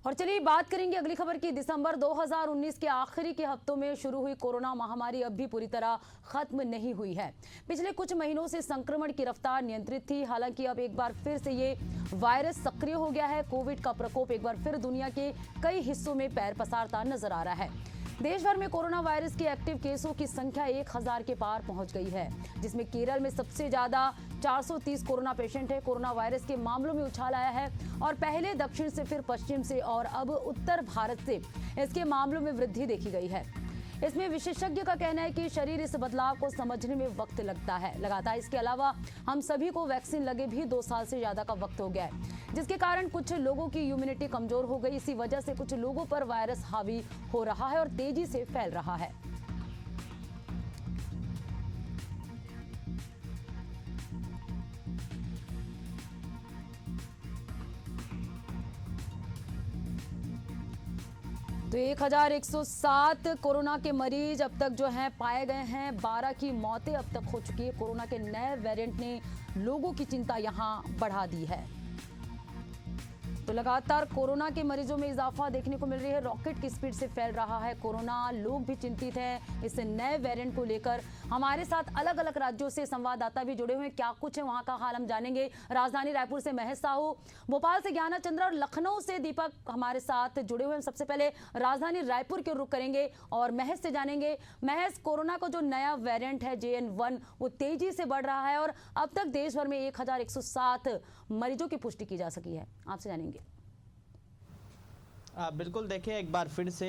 और चलिए बात करेंगे अगली खबर की। दिसंबर 2019 के आखिरी के हफ्तों में शुरू हुई कोरोना महामारी अब भी पूरी तरह खत्म नहीं हुई है। पिछले कुछ महीनों से संक्रमण की रफ्तार नियंत्रित थी, हालांकि अब एक बार फिर से ये वायरस सक्रिय हो गया है। कोविड का प्रकोप एक बार फिर दुनिया के कई हिस्सों में पैर पसारता नजर आ रहा है। देश भर में कोरोना वायरस के एक्टिव केसों की संख्या 1000 के पार पहुंच गई है, जिसमें केरल में सबसे ज्यादा 430 कोरोना पेशेंट है। कोरोना वायरस के मामलों में उछाल आया है और पहले दक्षिण से फिर पश्चिम से और अब उत्तर भारत से इसके मामलों में वृद्धि देखी गई है। इसमें विशेषज्ञ का कहना है कि शरीर इस बदलाव को समझने में वक्त लगता है। लगातार इसके अलावा हम सभी को वैक्सीन लगे भी 2 साल से ज्यादा का वक्त हो गया है, जिसके कारण कुछ लोगों की इम्यूनिटी कमजोर हो गई। इसी वजह से कुछ लोगों पर वायरस हावी हो रहा है और तेजी से फैल रहा है। तो 1107 कोरोना के मरीज अब तक जो हैं पाए गए हैं। 12 की मौतें अब तक हो चुकी है। कोरोना के नए वेरिएंट ने लोगों की चिंता यहां बढ़ा दी है। तो लगातार कोरोना के मरीजों में इजाफा देखने को मिल रही है। रॉकेट की स्पीड से फैल रहा है कोरोना। लोग भी चिंतित हैं इस नए वेरिएंट को लेकर। हमारे साथ अलग अलग राज्यों से संवाददाता भी जुड़े हुए हैं। क्या कुछ है वहां का हाल हम जानेंगे। राजधानी रायपुर से महेश साहू, भोपाल से ज्ञाना चंद्र और लखनऊ से दीपक हमारे साथ जुड़े हुए हैं। सबसे पहले राजधानी रायपुर के रुख करेंगे और महेश से जानेंगे। महेश, कोरोना का जो नया वेरिएंट है JN1 वो तेजी से बढ़ रहा है और अब तक देश भर में 1107 मरीजों की पुष्टि की जा सकी है। आपसे जानेंगे। बिल्कुल, देखिए एक बार फिर से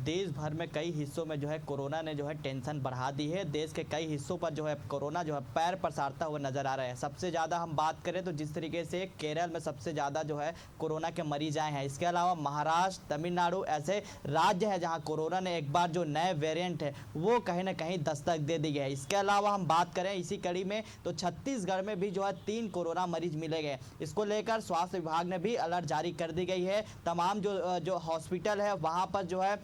देश भर में कई हिस्सों में जो है कोरोना ने जो है टेंशन बढ़ा दी है। देश के कई हिस्सों पर जो है कोरोना जो है पैर पसारता हुआ नजर आ रहा है। सबसे ज़्यादा हम बात करें तो जिस तरीके से केरल में सबसे ज़्यादा जो है कोरोना के मरीज आए हैं। इसके अलावा महाराष्ट्र, तमिलनाडु ऐसे राज्य हैं जहां कोरोना ने एक बार जो नए वेरिएंट है वो कहीं ना कहीं दस्तक दे दी है। इसके अलावा हम बात करें इसी कड़ी में तो छत्तीसगढ़ में भी जो है 3 कोरोना मरीज मिले गए। इसको लेकर स्वास्थ्य विभाग ने भी अलर्ट जारी कर दी गई है। तमाम जो हॉस्पिटल है वहाँ पर जो है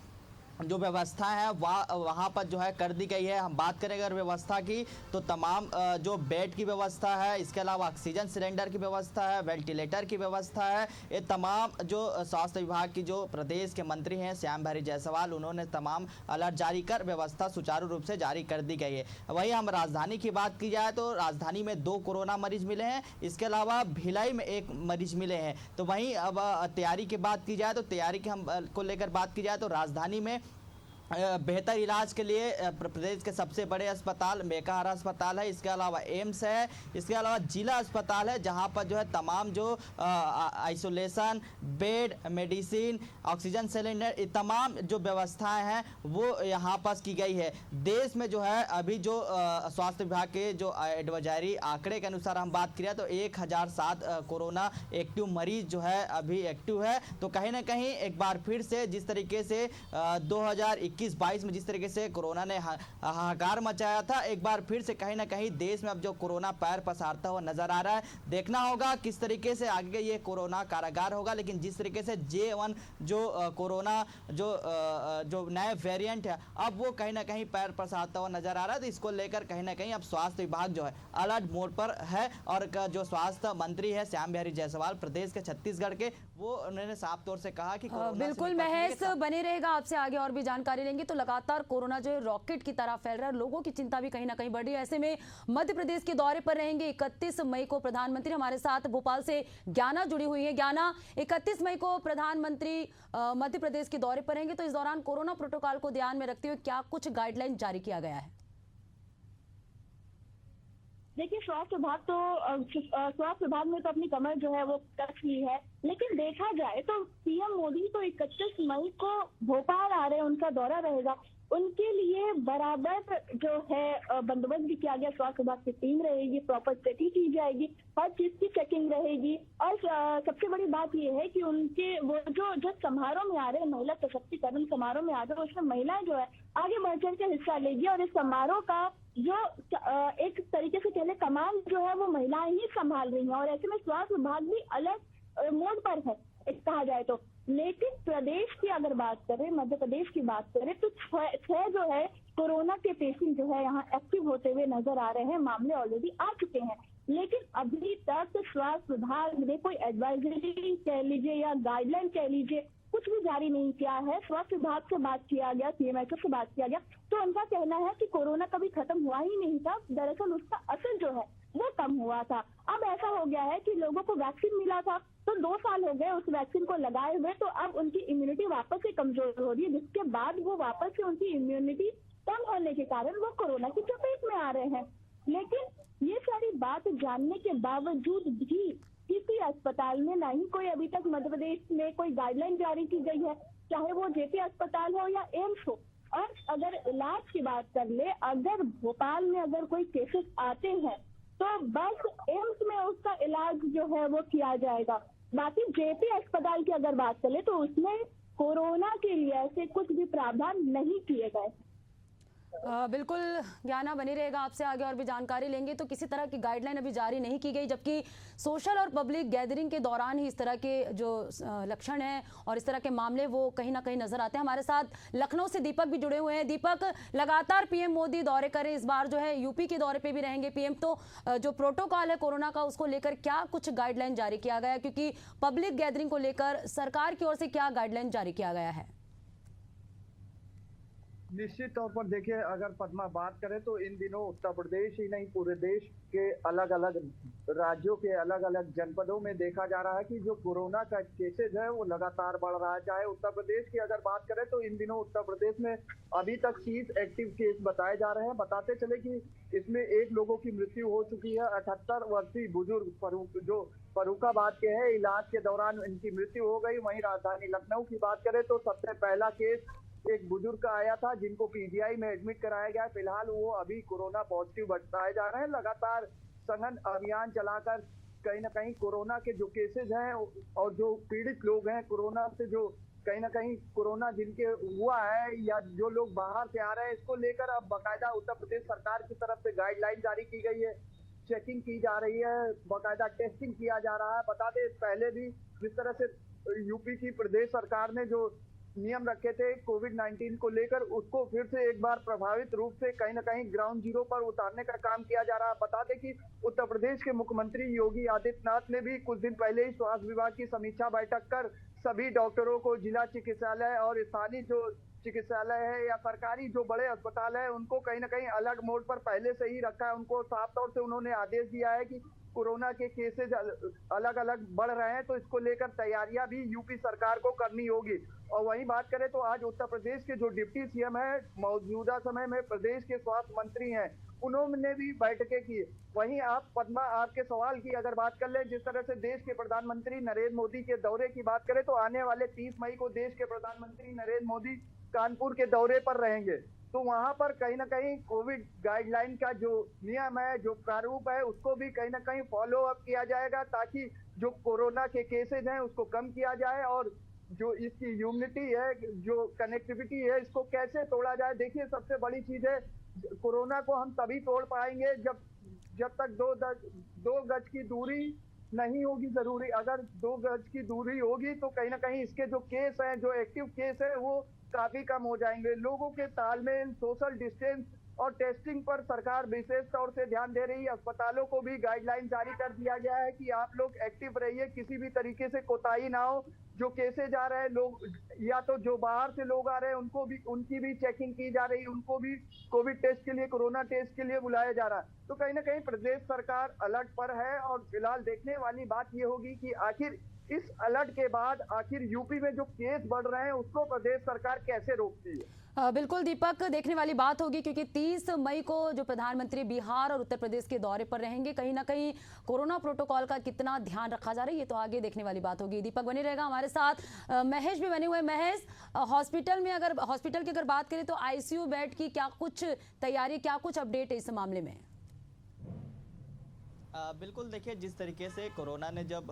जो व्यवस्था है वहाँ पर जो है कर दी गई है। हम बात करें अगर व्यवस्था की तो तमाम जो बेड की व्यवस्था है, इसके अलावा ऑक्सीजन सिलेंडर की व्यवस्था है, वेंटिलेटर की व्यवस्था है। ये तमाम जो स्वास्थ्य विभाग की जो प्रदेश के मंत्री हैं श्यामभरी जायसवाल, उन्होंने तमाम अलर्ट जारी कर व्यवस्था सुचारू रूप से जारी कर दी गई है। वहीं हम राजधानी की बात की जाए तो राजधानी में 2 कोरोना मरीज मिले हैं। इसके अलावा भिलाई में 1 मरीज मिले हैं। तो वहीं अब तैयारी की बात की जाए तो तैयारी की हम को लेकर बात की जाए तो राजधानी में बेहतर इलाज के लिए प्रदेश के सबसे बड़े अस्पताल मेकाहारा अस्पताल है। इसके अलावा एम्स है। इसके अलावा जिला अस्पताल है जहां पर जो है तमाम जो isolation bed, medicine, oxygen cylinder, ये तमाम जो व्यवस्थाएं हैं वो यहां पर की गई है। देश में जो है अभी जो स्वास्थ्य विभाग के जो एडवाइजरी आंकड़े के अनुसार हम बात करें तो 1007 कोरोना एक्टिव मरीज जो है अभी एक्टिव है। तो कहीं ना कहीं एक बार फिर से जिस तरीके से 2021-22 में जिस तरीके से कोरोना ने हाहाकार मचाया था, एक बार फिर से कहीं ना कहीं देश में अब जो कोरोना पैर पसारता हुआ नजर आ रहा है। देखना होगा किस तरीके से आगे ये कोरोना कारागार होगा। लेकिन जिस तरीके से J1 जो कोरोना जो नए वेरिएंट है अब वो कहीं ना कहीं पैर पसारता हुआ नजर आ रहा है। तो इसको लेकर कहीं ना कहीं अब स्वास्थ्य विभाग जो है अलर्ट मोड पर है और जो स्वास्थ्य मंत्री है श्यामभरी जायसवाल प्रदेश के छत्तीसगढ़ के, वो उन्होंने साफ तौर से कहा कि बिल्कुल महेश बने रहेगा, आपसे आगे और भी जानकारी लेंगे। तो लगातार कोरोना जो है रॉकेट की तरह फैल रहा है, लोगों की चिंता भी कहीं ना कहीं बढ़ रही है। ऐसे में मध्य प्रदेश के दौरे पर रहेंगे 31 मई को प्रधानमंत्री। हमारे साथ भोपाल से ज्ञाना जुड़ी हुई है। ज्ञाना, 31 मई को प्रधानमंत्री मध्य प्रदेश के दौरे पर रहेंगे, तो इस दौरान कोरोना प्रोटोकॉल को ध्यान में रखते हुए क्या कुछ गाइडलाइन जारी किया गया है? देखिए, स्वास्थ्य विभाग ने तो अपनी कमर जो है वो कस ली है। लेकिन देखा जाए तो पीएम मोदी तो 31 मई को भोपाल आ रहे हैं, उनका दौरा रहेगा। उनके लिए बराबर जो है बंदोबस्त भी किया गया। स्वास्थ्य विभाग की टीम रहेगी, प्रॉपर चेकिंग की जाएगी, हर चीज की चेकिंग रहेगी। और सबसे बड़ी बात यह है कि उनके वो जो समारोह में आ रहे हैं, महिला सशक्तिकरण समारोह में आ रहे हैं, उसमें महिलाएं जो है आगे बढ़ चढ़ के हिस्सा लेगी। और इस समारोह का जो एक तरीके से पहले कमान जो है वो महिलाएं ही संभाल रही हैं। और ऐसे में स्वास्थ्य विभाग भी अलग मोड पर है कहा जाए तो। लेकिन प्रदेश की अगर बात करें, मध्य प्रदेश की बात करें तो 6 जो है कोरोना के पेशेंट जो है यहाँ एक्टिव होते हुए नजर आ रहे हैं। मामले ऑलरेडी आ चुके हैं। लेकिन अभी तक स्वास्थ्य विभाग ने कोई एडवाइजरी कह लीजिए या गाइडलाइन कह लीजिए, जारी नहीं किया है। स्वास्थ्य विभाग से बात किया गया, सीएमएचओ से बात किया गया, तो उनका कहना है कि कोरोना कभी खत्म हुआ ही नहीं था, दरअसल उसका असर जो है वो कम हुआ था। अब ऐसा हो गया है कि लोगों को वैक्सीन मिला था, तो 2 साल हो गए उस वैक्सीन को लगाए हुए, तो अब उनकी इम्यूनिटी वापस से कमजोर हो रही है, जिसके बाद वो वापस से उनकी इम्यूनिटी कम होने के कारण वो कोरोना की चपेट में आ रहे हैं। लेकिन ये सारी बात जानने के बावजूद भी किसी अस्पताल में ना ही कोई अभी तक मध्य प्रदेश में कोई गाइडलाइन जारी की गई है, चाहे वो जेपी अस्पताल हो या एम्स हो। और अगर इलाज की बात कर ले, अगर भोपाल में अगर कोई केसेस आते हैं तो बस एम्स में उसका इलाज जो है वो किया जाएगा। बाकी जेपी अस्पताल की अगर बात करें तो उसमें कोरोना के लिए ऐसे कुछ भी प्रावधान नहीं किए गए। बिल्कुल ज्ञाना बनी रहेगा, आपसे आगे और भी जानकारी लेंगे। तो किसी तरह की गाइडलाइन अभी जारी नहीं की गई, जबकि सोशल और पब्लिक गैदरिंग के दौरान ही इस तरह के जो लक्षण हैं और इस तरह के मामले वो कहीं ना कहीं नजर आते हैं। हमारे साथ लखनऊ से दीपक भी जुड़े हुए हैं। दीपक, लगातार पीएम मोदी दौरे करें, इस बार जो है यूपी के दौरे पे भी रहेंगे पीएम, तो जो प्रोटोकॉल है कोरोना का उसको लेकर क्या कुछ गाइडलाइन जारी किया गया है, क्योंकि पब्लिक गैदरिंग को लेकर सरकार की ओर से क्या गाइडलाइन जारी किया गया है? निश्चित तौर पर देखिए, अगर पद्मा बात करें तो इन दिनों उत्तर प्रदेश ही नहीं पूरे देश के अलग अलग राज्यों के अलग अलग जनपदों में देखा जा रहा है कि जो कोरोना का केसेज है वो लगातार बढ़ रहा है। चाहे उत्तर प्रदेश की अगर बात करें तो इन दिनों उत्तर प्रदेश में अभी तक 30 एक्टिव केस बताए जा रहे हैं। बताते चले कि इसमें 1 लोगों की मृत्यु हो चुकी है। 78 वर्षीय बुजुर्ग जो फर्रुखाबाद के हैं, इलाज के दौरान इनकी मृत्यु हो गई। वहीं राजधानी लखनऊ की बात करें तो सबसे पहला केस एक बुजुर्ग का आया था, जिनको पीजीआई में एडमिट कराया गया। फिलहाल वो अभी कोरोना पॉजिटिव बताए जा रहे हैं। लगातार सघन अभियान चलाकर कहीं ना कहीं कोरोना के जो केसेज हैं और जो पीड़ित लोग हैं कोरोना से, जो कहीं ना कहीं कोरोना जिनके हुआ है या जो लोग बाहर से आ रहे हैं, इसको लेकर अब बाकायदा उत्तर प्रदेश सरकार की तरफ से गाइडलाइन जारी की गई है। चेकिंग की जा रही है, बाकायदा टेस्टिंग किया जा रहा है। बता दें, पहले भी जिस तरह से यूपी की प्रदेश सरकार ने जो नियम रखे थे कोविड-19 को लेकर, उसको फिर से एक बार प्रभावित रूप से कहीं ना कहीं ग्राउंड जीरो पर उतारने का काम किया जा रहा है। बता दें कि उत्तर प्रदेश के मुख्यमंत्री योगी आदित्यनाथ ने भी कुछ दिन पहले ही स्वास्थ्य विभाग की समीक्षा बैठक कर सभी डॉक्टरों को जिला चिकित्सालय और स्थानीय जो चिकित्सालय है या सरकारी जो बड़े अस्पताल है उनको कहीं ना कहीं अलग मोड पर पहले से ही रखा है। उनको साफ तौर से उन्होंने आदेश दिया है कि कोरोना के केसेज अलग अलग बढ़ रहे हैं, तो इसको लेकर तैयारियां भी यूपी सरकार को करनी होगी। और वहीं बात करें तो आज उत्तर प्रदेश के जो डिप्टी सीएम है, मौजूदा समय में प्रदेश के स्वास्थ्य मंत्री हैं, उन्होंने भी बैठकें की। वहीं आप पद्मा, आपके सवाल की अगर बात कर लें, जिस तरह से देश के प्रधानमंत्री नरेंद्र मोदी के दौरे की बात करें तो आने वाले 30 मई को देश के प्रधानमंत्री नरेंद्र मोदी कानपुर के दौरे पर रहेंगे। तो वहां पर कहीं ना कहीं कोविड गाइडलाइन का जो नियम है, जो प्रारूप है, उसको भी कहीं ना कहीं फॉलो अप किया जाएगा, ताकि जो कोरोना के केसेज हैं उसको कम किया जाए और जो इसकी इम्यूनिटी है, जो कनेक्टिविटी है, इसको कैसे तोड़ा जाए। देखिए, सबसे बड़ी चीज है, कोरोना को हम तभी तोड़ पाएंगे जब तक 2 गज की दूरी नहीं होगी जरूरी। अगर 2 गज की दूरी होगी तो कहीं ना कहीं इसके जो केस हैं, जो एक्टिव केस है, वो काफी कम हो जाएंगे। लोगों के तालमेल, सोशल डिस्टेंस और टेस्टिंग पर सरकार विशेष तौर से ध्यान दे रही है। अस्पतालों को भी गाइडलाइन जारी कर दिया गया है कि आप लोग एक्टिव रहिए, किसी भी तरीके से कोताही ना हो। जो केसेज आ रहे हैं, लोग या तो जो बाहर से लोग आ रहे हैं उनकी भी चेकिंग की जा रही है, उनको भी कोविड टेस्ट के लिए, कोरोना टेस्ट के लिए बुलाया जा रहा है। तो कहीं ना कहीं प्रदेश सरकार अलर्ट पर है और फिलहाल देखने वाली बात ये होगी कि आखिर इस अलर्ट के बाद आखिर यूपी में जो केस बढ़ रहे हैं उसको प्रदेश सरकार कैसे रोकती है। बिल्कुल दीपक, देखने वाली बात होगी, क्योंकि 30 मई को जो प्रधानमंत्री बिहार और उत्तर प्रदेश के दौरे पर रहेंगे, कहीं ना कहीं कोरोना प्रोटोकॉल का कितना ध्यान रखा जा रहा है ये तो आगे देखने वाली बात होगी। दीपक बने रहेगा हमारे साथ। महेश भी बने हुए। महेश, हॉस्पिटल की अगर बात करें तो आईसीयू बेड की क्या कुछ तैयारी, क्या कुछ अपडेट है इस मामले में? बिल्कुल, देखिए, जिस तरीके से कोरोना ने जब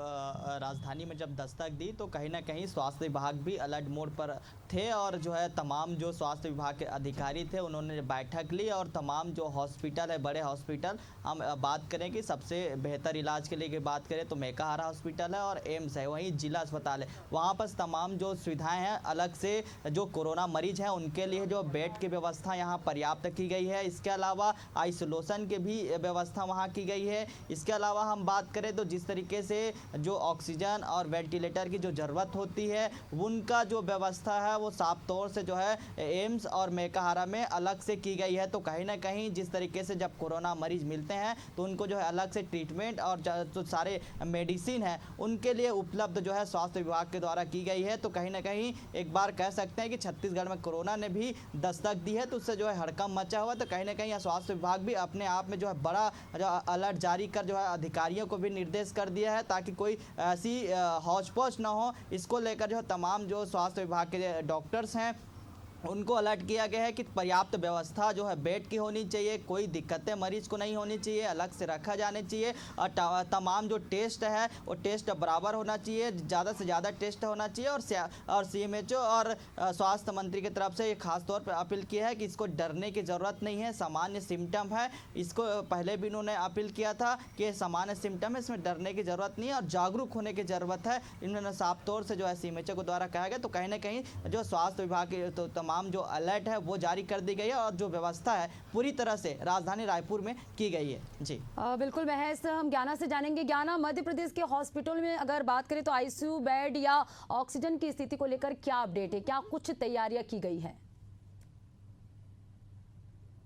राजधानी में जब दस्तक दी तो कहीं ना कहीं स्वास्थ्य विभाग भी अलर्ट मोड पर थे और जो है तमाम जो स्वास्थ्य विभाग के अधिकारी थे उन्होंने बैठक ली और तमाम जो हॉस्पिटल है, बड़े हॉस्पिटल, हम बात करें कि सबसे बेहतर इलाज के लिए बात करें तो मेकाहारा हॉस्पिटल है और एम्स है, वहीं जिला अस्पताल है, वहाँ पर तमाम जो सुविधाएँ हैं, अलग से जो कोरोना मरीज हैं उनके लिए जो बेड की व्यवस्था यहाँ पर्याप्त की गई है। इसके अलावा आइसोलेशन की भी व्यवस्था वहाँ की गई है। इसके अलावा हम बात करें तो जिस तरीके से जो ऑक्सीजन और वेंटिलेटर की जो ज़रूरत होती है उनका जो व्यवस्था है वो साफ तौर से जो है एम्स और मेकाहारा में अलग से की गई है। तो कहीं ना कहीं जिस तरीके से जब कोरोना मरीज मिलते हैं तो उनको जो है अलग से ट्रीटमेंट और जो सारे मेडिसिन है उनके लिए उपलब्ध जो है स्वास्थ्य विभाग के द्वारा की गई है। तो कहीं ना कहीं एक बार कह सकते हैं कि छत्तीसगढ़ में कोरोना ने भी दस्तक दी है, तो उससे जो है हड़कंप मचा हुआ। तो कहीं ना कहीं स्वास्थ्य विभाग भी अपने आप में जो है बड़ा जो अलर्ट जारी कर जो है अधिकारियों को भी निर्देश कर दिया है ताकि कोई ऐसी हौच पौच ना हो। इसको लेकर जो है तमाम जो स्वास्थ्य विभाग के डॉक्टर्स हैं उनको अलर्ट किया गया है कि पर्याप्त व्यवस्था जो है बेड की होनी चाहिए, कोई दिक्कतें मरीज को नहीं होनी चाहिए, अलग से रखा जाने चाहिए और तमाम जो टेस्ट है वो टेस्ट बराबर होना चाहिए, ज़्यादा से ज़्यादा टेस्ट होना चाहिए। और CMHO और स्वास्थ्य मंत्री की तरफ से ये खास तौर पर अपील किया है कि इसको डरने की ज़रूरत नहीं है, सामान्य सिम्टम है। इसको पहले भी इन्होंने अपील किया था कि सामान्य सिम्टम है, इसमें डरने की ज़रूरत नहीं है और जागरूक होने की ज़रूरत है। इन्होंने साफ तौर से जो है CMHO के द्वारा कहा गया। तो कहीं ना कहीं जो स्वास्थ्य विभाग के तो तमाम जो अलर्ट है वो जारी कर दी गई है और जो व्यवस्था है पूरी तरह से राजधानी रायपुर में की गई है। जी बिल्कुल महेश, हम ज्ञाना से जानेंगे। ज्ञाना, मध्य प्रदेश के हॉस्पिटल में अगर बात करें तो ICU बेड या ऑक्सीजन की स्थिति को लेकर क्या अपडेट है, क्या कुछ तैयारियां की गई है?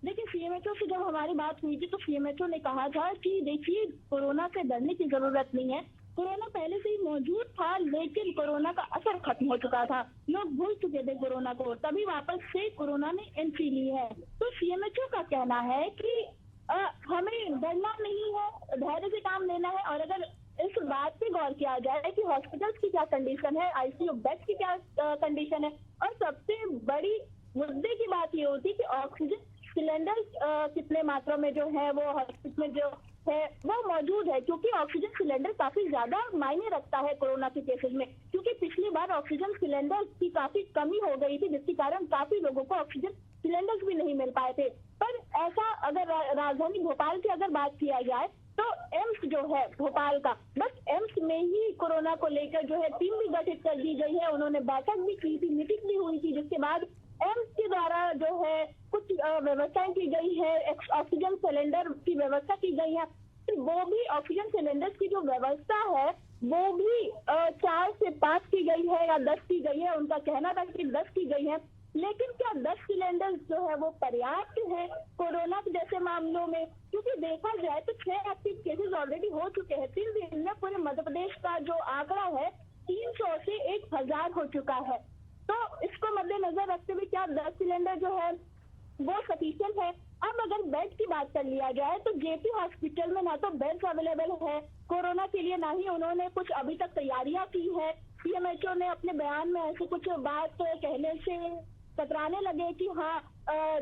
देखिए, CMHO से जब हमारी बात हुई थी तो CMHO ने कहा था कि देखिए कोरोना से डरने की जरूरत नहीं है, कोरोना पहले से ही मौजूद था लेकिन कोरोना का असर खत्म हो चुका था, लोग भूल चुके थे कोरोना को, तभी वापस से कोरोना ने एंट्री ली है। तो CMHO का कहना है कि हमें डरना नहीं है, धैर्य से काम लेना है। और अगर इस बात पे गौर किया जाए कि हॉस्पिटल्स की क्या कंडीशन है, ICU बेड की क्या कंडीशन है, और सबसे बड़ी मुद्दे की बात ये होती है कि ऑक्सीजन सिलेंडर कितने मात्रा में जो है वो हॉस्पिटल में जो है वो मौजूद है, क्योंकि ऑक्सीजन सिलेंडर काफी ज्यादा मायने रखता है कोरोना के केसेस में, क्योंकि पिछली बार ऑक्सीजन सिलेंडर की काफी कमी हो गई थी जिसके कारण काफी लोगों को ऑक्सीजन सिलेंडर्स भी नहीं मिल पाए थे। पर ऐसा अगर राजधानी भोपाल की अगर बात किया जाए तो एम्स जो है भोपाल का, बस एम्स में ही कोरोना को लेकर जो है टीम भी गठित कर दी गई है। उन्होंने बैठक भी की थी, मीटिंग भी हुई थी, जिसके बाद एम्स के द्वारा जो है कुछ व्यवस्थाएं की गई है, ऑक्सीजन सिलेंडर की व्यवस्था की गई है। वो भी ऑक्सीजन सिलेंडर की जो व्यवस्था है वो भी 4 से 5 की गई है या 10 की गई है। उनका कहना था कि 10 की गई है, लेकिन क्या 10 सिलेंडर जो है वो पर्याप्त है कोरोना के जैसे मामलों में? क्योंकि देखा जाए तो 6 एक्टिव केसेस ऑलरेडी हो चुके हैं 3 दिन में। पूरे मध्य प्रदेश का जो आंकड़ा है 300 से 1000 हो चुका है। तो इसको मद्देनजर रखते हुए क्या 10 सिलेंडर जो है वो सफिशिएंट है? अब अगर बेड की बात कर लिया जाए तो JP हॉस्पिटल में ना तो बेड्स अवेलेबल है कोरोना के लिए, ना ही उन्होंने कुछ अभी तक तैयारियां की है। CMHO ने अपने बयान में ऐसे कुछ बात कहने से कतराने लगे कि हाँ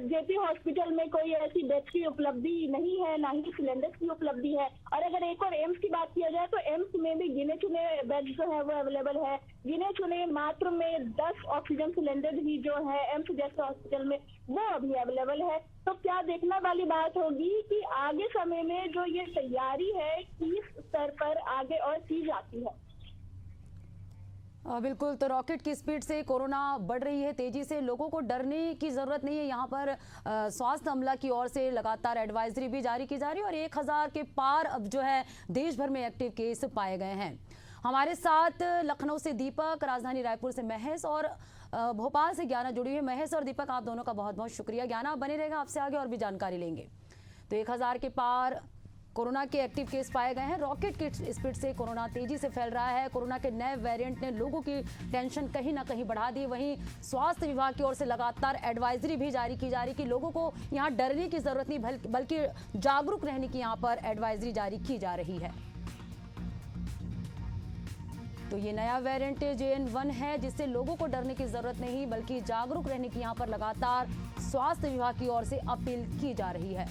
JP हॉस्पिटल में कोई ऐसी बेड्स की उपलब्धि नहीं है, ना ही सिलेंडर्स की उपलब्धि है। और अगर एक और एम्स की बात किया जाए तो एम्स में भी गिने चुने बेड्स जो है वो अवेलेबल है, गिने चुने मात्र में 10 ऑक्सीजन सिलेंडर ही जो है एम्स जैसे हॉस्पिटल में वो अभी अवेलेबल है। तो क्या देखने वाली बात होगी कि आगे समय में जो ये तैयारी है किस स्तर पर आगे और की जाती है। बिल्कुल, तो रॉकेट की स्पीड से कोरोना बढ़ रही है तेजी से, लोगों को डरने की जरूरत नहीं है। यहाँ पर स्वास्थ्य अमला की ओर से लगातार एडवाइजरी भी जारी की जा रही है और 1000 के पार अब जो है देश भर में एक्टिव केस पाए गए हैं। हमारे साथ लखनऊ से दीपक, राजधानी रायपुर से महेश और भोपाल से ज्ञाना जुड़ी हुई। महेश और दीपक, आप दोनों का बहुत बहुत शुक्रिया। ज्ञाना बने रहेगा, आपसे आगे और भी जानकारी लेंगे। तो 1000 के पार कोरोना के एक्टिव केस पाए गए हैं। रॉकेट की स्पीड से कोरोना तेजी से फैल रहा है। कोरोना के नए वेरिएंट ने लोगों की टेंशन कहीं ना कहीं बढ़ा दी। वहीं स्वास्थ्य विभाग की ओर से लगातार एडवाइजरी भी जारी की जा रही कि लोगों को यहाँ डरने की जरूरत नहीं बल्कि जागरूक रहने की यहाँ पर एडवाइजरी जारी की जा रही है। तो ये नया वेरिएंट JN1 है जिससे लोगों को डरने की जरूरत नहीं बल्कि जागरूक रहने की यहाँ पर लगातार स्वास्थ्य विभाग की ओर से अपील की जा रही है।